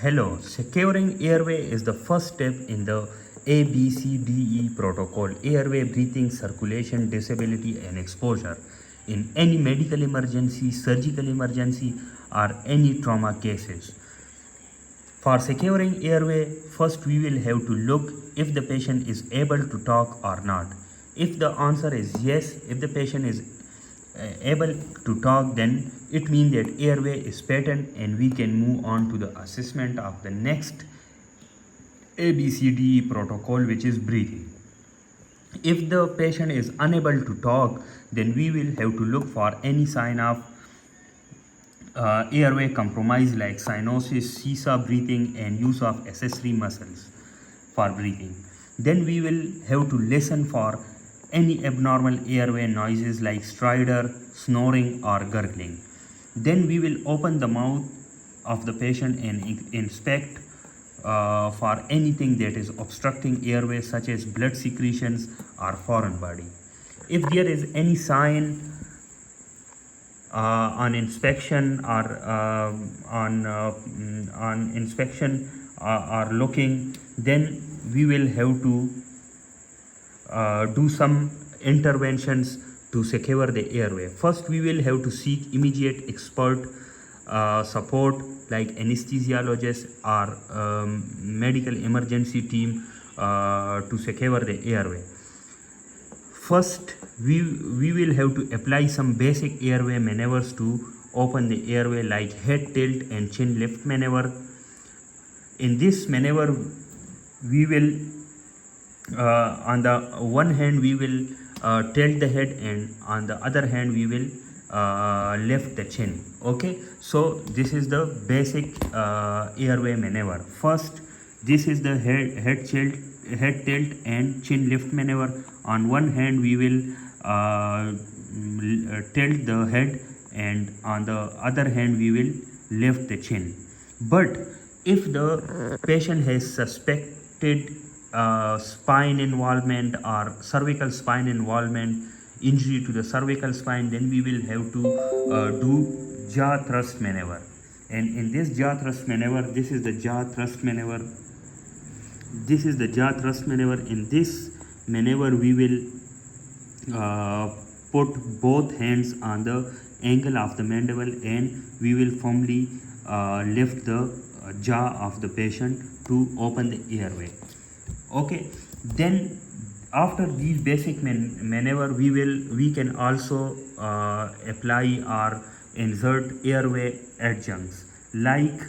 Hello, securing airway is the first step in the ABCDE protocol, airway breathing, circulation, disability and exposure in any medical emergency, surgical emergency or any trauma cases. For securing airway, first we will have to look if the patient is able to talk or not. If the answer is yes, if the patient is able to talk, then it means that airway is patent and we can move on to the assessment of the next ABCDE protocol, which is breathing. If the patient is unable to talk, then we will have to look for any sign of airway compromise like cyanosis, CISA breathing and use of accessory muscles for breathing. Then we will have to listen for any abnormal airway noises like stridor, snoring or gurgling. Then we will open the mouth of the patient and inspect for anything that is obstructing airway such as blood secretions or foreign body. If there is any sign on inspection or on inspection or looking, then we will have to do some interventions to secure the airway. First, we will have to seek immediate expert support like anesthesiologist or medical emergency team to secure the airway. First, we will have to apply some basic airway maneuvers to open the airway like head tilt and chin lift maneuver. In this maneuver, we will on the one hand we will tilt the head and on the other hand we will lift the chin. Okay, so this is the basic airway maneuver. First, this is the head tilt and chin lift maneuver. On one hand we will tilt the head and on the other hand we will lift the chin. But if the patient has suspected spine involvement or cervical spine involvement, injury to the cervical spine, then we will have to do jaw thrust maneuver. And in this jaw thrust maneuver, this is the jaw thrust maneuver. This is the jaw thrust maneuver. In this maneuver, we will put both hands on the angle of the mandible and we will firmly lift the jaw of the patient to open the airway. Okay, then after these basic maneuver, we can also apply or insert airway adjuncts like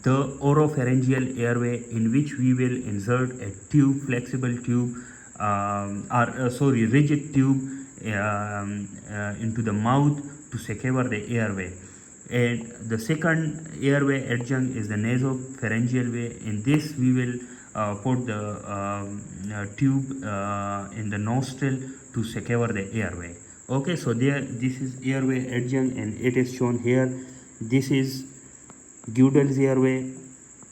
the oropharyngeal airway, in which we will insert a tube, flexible tube rigid tube into the mouth to secure the airway. And the second airway adjunct is the nasopharyngeal way. In this we will put the tube in the nostril to secure the airway. Okay, so this is airway adjunct and it is shown here. This is Gudel's airway,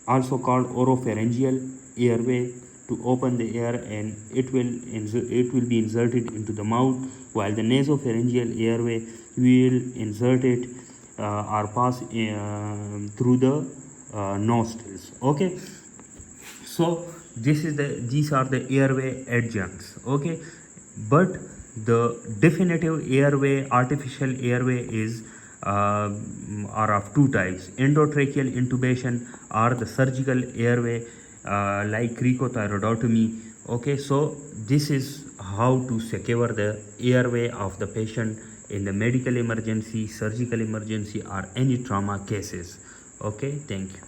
also called oropharyngeal airway, to open the air, and it will be inserted into the mouth, while the nasopharyngeal airway we will insert it or pass through the nostrils. Okay, so these are the airway adjuncts. Okay, but the definitive airway, artificial airway is are of two types: endotracheal intubation or the surgical airway like cricothyroidotomy. Okay, so this is how to secure the airway of the patient in the medical emergency, surgical emergency or any trauma cases. Okay, thank you.